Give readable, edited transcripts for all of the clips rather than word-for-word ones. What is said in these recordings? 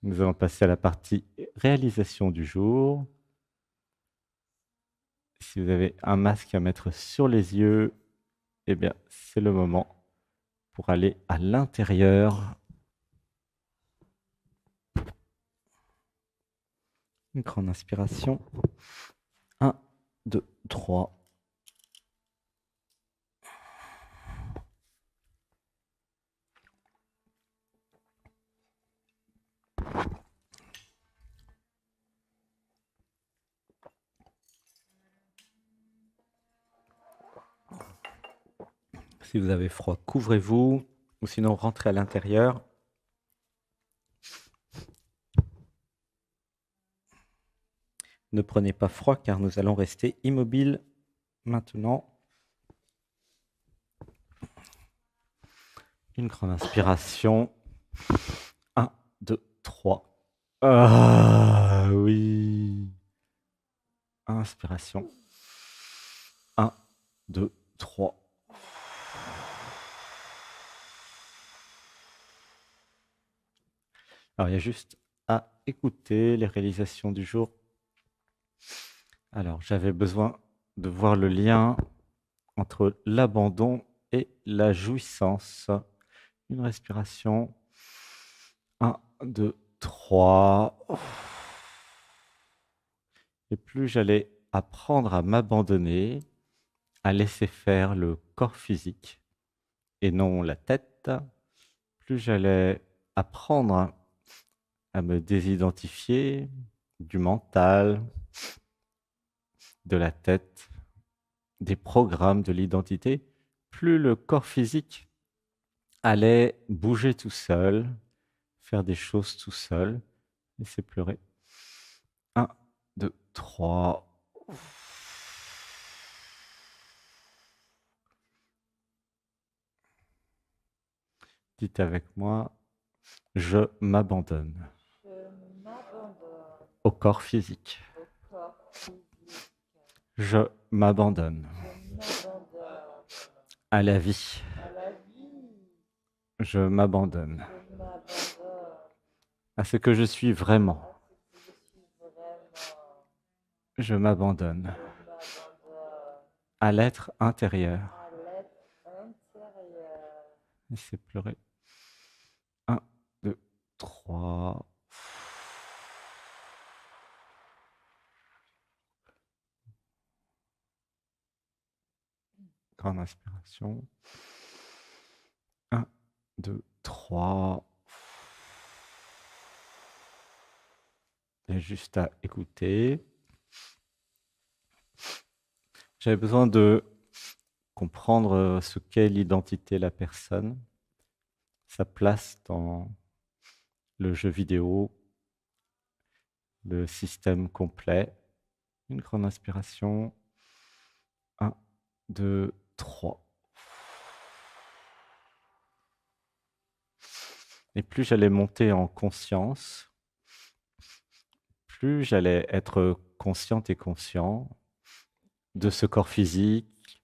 Nous allons passer à la partie réalisation du jour. Si vous avez un masque à mettre sur les yeux, eh bien, c'est le moment pour aller à l'intérieur. Une grande inspiration. 1, 2, 3. Si vous avez froid, couvrez-vous, ou sinon rentrez à l'intérieur. Ne prenez pas froid car nous allons rester immobiles maintenant. Une grande inspiration. 1, 2, 3. Ah oui. Inspiration. 1, 2, 3. Alors, il y a juste à écouter les réalisations du jour. Alors, j'avais besoin de voir le lien entre l'abandon et la jouissance. Une respiration. 1, 2, 3. Et plus j'allais apprendre à m'abandonner, à laisser faire le corps physique et non la tête, plus j'allais apprendre à me désidentifier du mental, de la tête, des programmes de l'identité, plus le corps physique allait bouger tout seul, faire des choses tout seul, laisser pleurer. 1, 2, 3. Dites avec moi, je m'abandonne Je m'abandonne au corps physique. au corps physique. Je m'abandonne Je m'abandonne à la vie. à la vie. Je m'abandonne Je m'abandonne à ce que je suis vraiment. à ce que je suis vraiment. Je m'abandonne Je m'abandonne à l'être intérieur. à l'être intérieur. Laissez pleurer. 1, 2, 3. Grande inspiration. 1, 2, 3. Il y a juste à écouter. J'avais besoin de comprendre ce qu'est l'identité de la personne, sa place dans le jeu vidéo, le système complet. Une grande inspiration. 1, 2, 3. Et plus j'allais monter en conscience, plus j'allais être consciente et conscient de ce corps physique,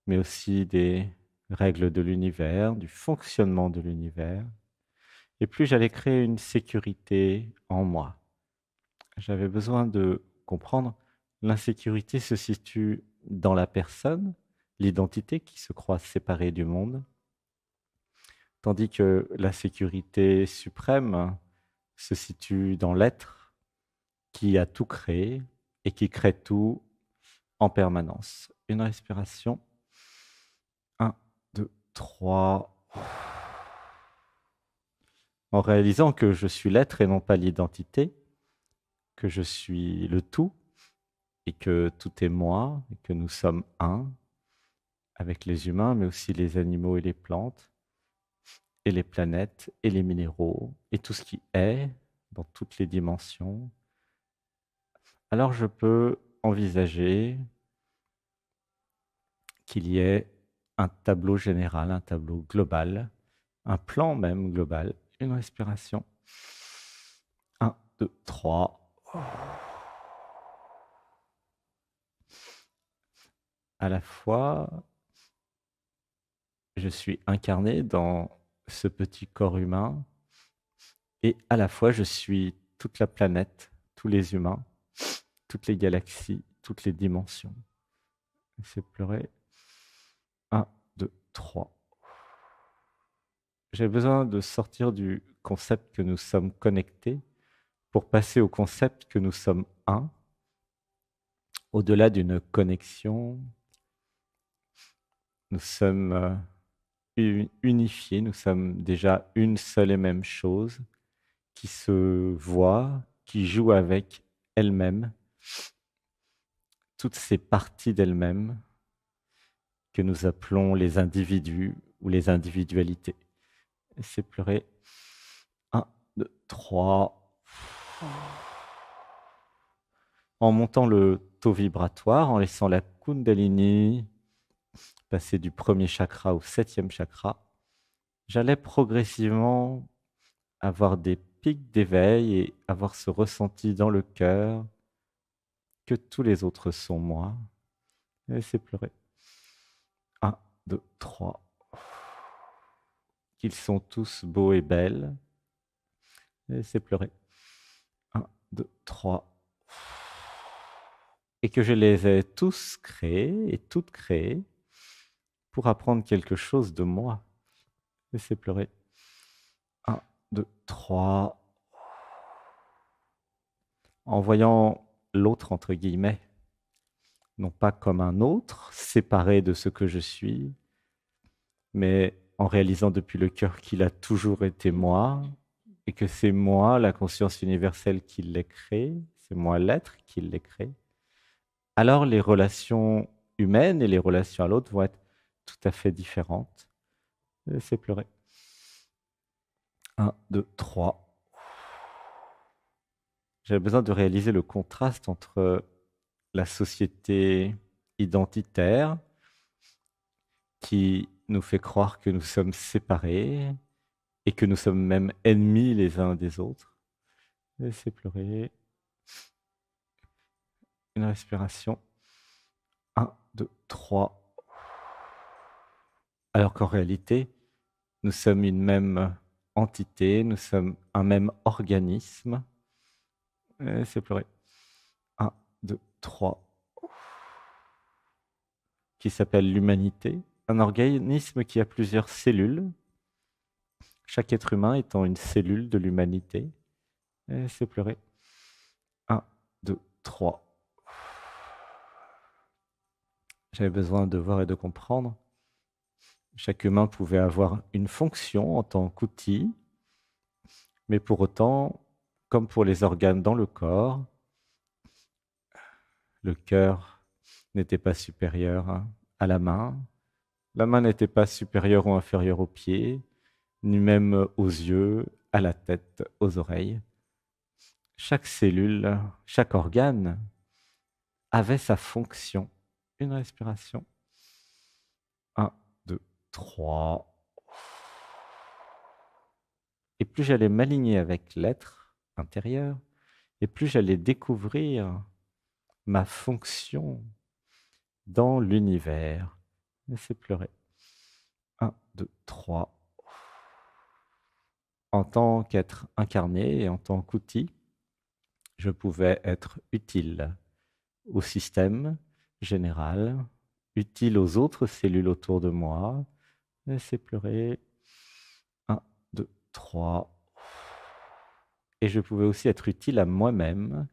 mais aussi des règles de l'univers, du fonctionnement de l'univers. Et plus j'allais créer une sécurité en moi. J'avais besoin de comprendre l'insécurité se situe dans la personne, l'identité qui se croit séparée du monde, tandis que la sécurité suprême se situe dans l'être qui a tout créé et qui crée tout en permanence. Une respiration. 1, 2, 3. En réalisant que je suis l'être et non pas l'identité, que je suis le tout et que tout est moi, et que nous sommes un avec les humains, mais aussi les animaux et les plantes, et les planètes et les minéraux, et tout ce qui est dans toutes les dimensions. Alors je peux envisager qu'il y ait un tableau général, un tableau global, un plan même global, une respiration. 1, 2, 3. À la fois, je suis incarné dans ce petit corps humain Et à la fois, je suis toute la planète, tous les humains, toutes les galaxies, toutes les dimensions. Laissez pleurer. 1, 2, 3. J'ai besoin de sortir du concept que nous sommes connectés pour passer au concept que nous sommes un, au-delà d'une connexion. Nous sommes unifiés, nous sommes déjà une seule et même chose qui se voit, qui joue avec elle-même, toutes ces parties d'elle-même que nous appelons les individus ou les individualités. Laissez pleurer. 1, 2, 3. En montant le taux vibratoire, en laissant la Kundalini passer du premier chakra au 7e chakra, j'allais progressivement avoir des pics d'éveil et avoir ce ressenti dans le cœur que tous les autres sont moi. Laissez pleurer. 1, 2, 3. Qu'ils sont tous beaux et belles. Laissez pleurer. 1, 2, 3. Et que je les ai tous créés et toutes créées pour apprendre quelque chose de moi. Laissez pleurer. 1, 2, 3. En voyant l'autre, entre guillemets, non pas comme un autre, séparé de ce que je suis, mais en réalisant depuis le cœur qu'il a toujours été moi, et que c'est moi, la conscience universelle, qui l'ai créé, c'est moi l'être qui l'ai créé, alors les relations humaines et les relations à l'autre vont être tout à fait différentes. Laissez pleurer. 1, 2, 3. J'avais besoin de réaliser le contraste entre la société identitaire qui nous fait croire que nous sommes séparés et que nous sommes même ennemis les uns des autres. Laissez pleurer. Une respiration. 1, 2, 3. Alors qu'en réalité, nous sommes une même entité, nous sommes un même organisme. Laissez pleurer. 1, 2, 3. Qui s'appelle l'humanité. Un organisme qui a plusieurs cellules. Chaque être humain étant une cellule de l'humanité. Laissez pleurer. 1, 2, 3. J'avais besoin de voir et de comprendre. Chaque humain pouvait avoir une fonction en tant qu'outil, mais pour autant, comme pour les organes dans le corps, le cœur n'était pas supérieur à la main n'était pas supérieure ou inférieure aux pieds, ni même aux yeux, à la tête, aux oreilles. Chaque cellule, chaque organe avait sa fonction. Une respiration. 1, 2, 3. Et plus j'allais m'aligner avec l'être intérieur, et plus j'allais découvrir ma fonction dans l'univers. Laissez pleurer. 1, 2, 3. En tant qu'être incarné et en tant qu'outil, je pouvais être utile au système général, utile aux autres cellules autour de moi. Laissez pleurer. 1, 2, 3. Et je pouvais aussi être utile à moi-même.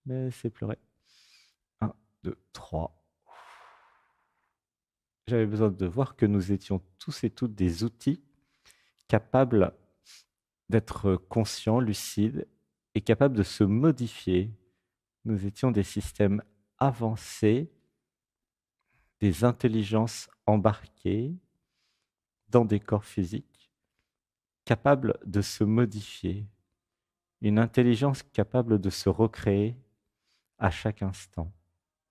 Laissez pleurer. 1, 2, 3. J'avais besoin de voir que nous étions tous et toutes des outils capables d'être conscients, lucides et capables de se modifier. Nous étions des systèmes avancés, des intelligences embarquées dans des corps physiques, capables de se modifier. Une intelligence capable de se recréer à chaque instant.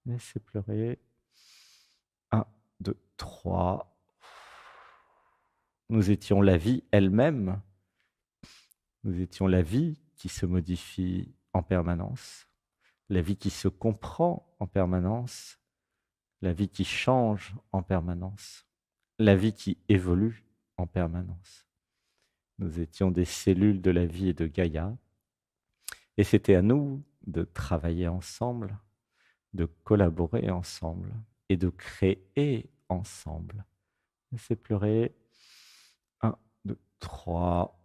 Laissez pleurer. 1, 2, 3. Nous étions la vie elle-même. Nous étions la vie qui se modifie en permanence, la vie qui se comprend en permanence, la vie qui change en permanence, la vie qui évolue en permanence. Nous étions des cellules de la vie et de Gaïa. Et c'était à nous de travailler ensemble, de collaborer ensemble et de créer ensemble. Laissez pleurer. 1, 2, 3.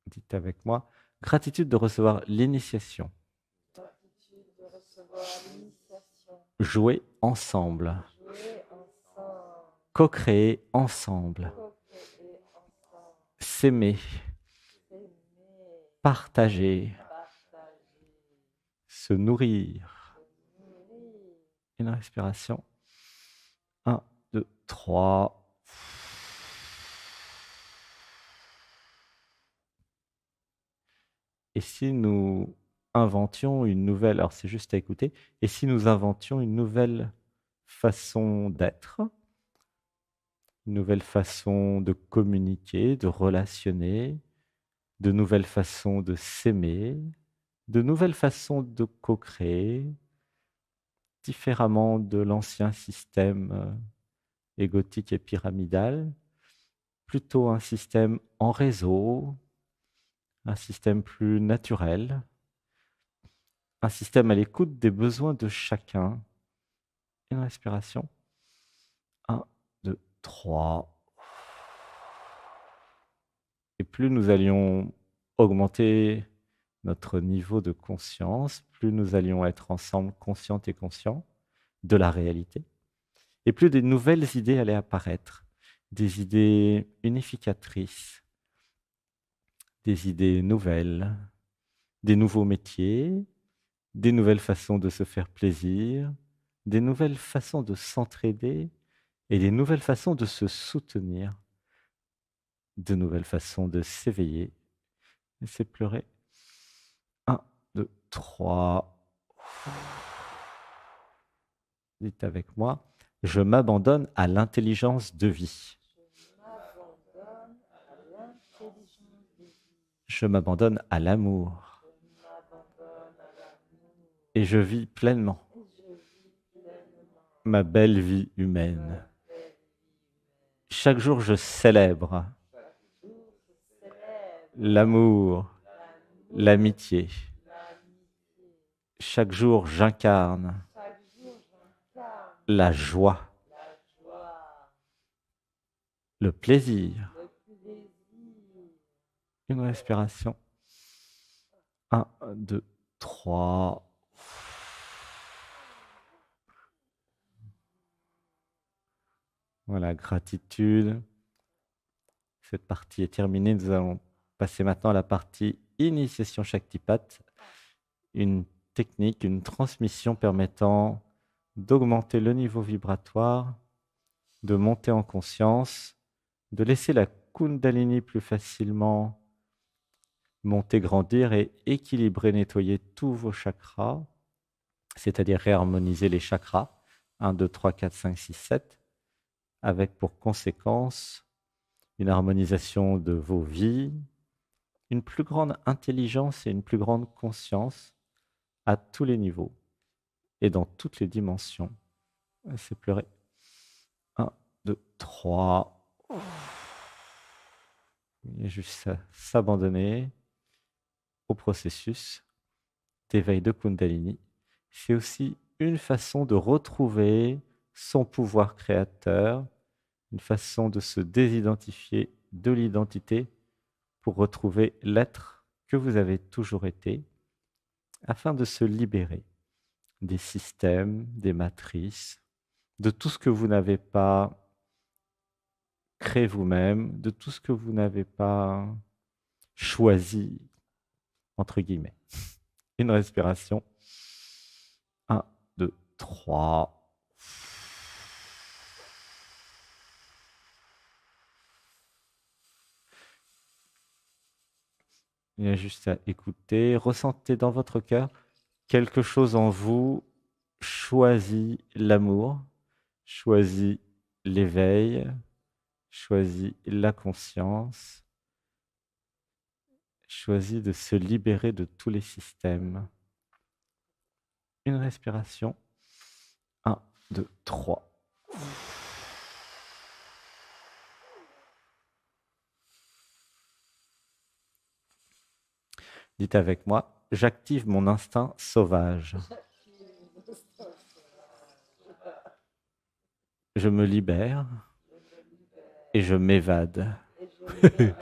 Dites avec moi. Gratitude de recevoir l'initiation. Gratitude de recevoir l'initiation. Jouer ensemble. Jouer ensemble. Co-créer ensemble. Co-créer ensemble. S'aimer. S'aimer. Partager. Partager. Se nourrir. Se nourrir. Une respiration. 1, 2, 3. Et si nous inventions une nouvelle, alors c'est juste à écouter, et si nous inventions une nouvelle façon d'être, une nouvelle façon de communiquer, de relationner, de nouvelles façons de s'aimer, de nouvelles façons de co-créer, différemment de l'ancien système égotique et pyramidal, plutôt un système en réseau, un système plus naturel, un système à l'écoute des besoins de chacun. Une respiration. 1, 2, 3. Et plus nous allions augmenter notre niveau de conscience, plus nous allions être ensemble conscientes et conscients de la réalité, et plus des nouvelles idées allaient apparaître, des idées unificatrices, des idées nouvelles, des nouveaux métiers, des nouvelles façons de se faire plaisir, des nouvelles façons de s'entraider et des nouvelles façons de se soutenir, de nouvelles façons de s'éveiller. Laissez pleurer. 1, 2, 3. Dites avec moi, je m'abandonne à l'intelligence de vie. Je m'abandonne à l'intelligence de vie. Je m'abandonne à l'amour. Je m'abandonne à l'amour. Et je vis pleinement Et je vis pleinement ma belle vie ma humaine. belle vie humaine. Chaque jour, je célèbre Chaque jour, je célèbre l'amour, l'amour, l'amitié. l'amitié. Chaque jour, j'incarne Chaque jour, j'incarne la joie, la joie, le plaisir. le plaisir. Une respiration. 1, 2, 3. Voilà, gratitude. Cette partie est terminée. Nous allons passer maintenant à la partie initiation Shaktipat, une technique, une transmission permettant d'augmenter le niveau vibratoire, de monter en conscience, de laisser la Kundalini plus facilement monter, grandir et équilibrer, nettoyer tous vos chakras, c'est-à-dire réharmoniser les chakras, 1, 2, 3, 4, 5, 6, 7, avec pour conséquence une harmonisation de vos vies, une plus grande intelligence et une plus grande conscience à tous les niveaux et dans toutes les dimensions. C'est pleurer. 1, 2, 3. Il y a juste à s'abandonner au processus d'éveil de Kundalini. C'est aussi une façon de retrouver son pouvoir créateur, une façon de se désidentifier de l'identité pour retrouver l'être que vous avez toujours été, afin de se libérer des systèmes, des matrices, de tout ce que vous n'avez pas créé vous-même, de tout ce que vous n'avez pas choisi, entre guillemets. Une respiration. 1, 2, 3. Il y a juste à écouter. Ressentez dans votre cœur quelque chose en vous choisit l'amour, choisit l'éveil, choisit la conscience, choisit de se libérer de tous les systèmes. Une respiration. 1, 2, 3. Dites avec moi, j'active mon instinct sauvage. Je me libère et je m'évade et je m'évade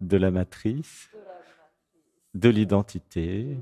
de la matrice, de la matrice de l'identité,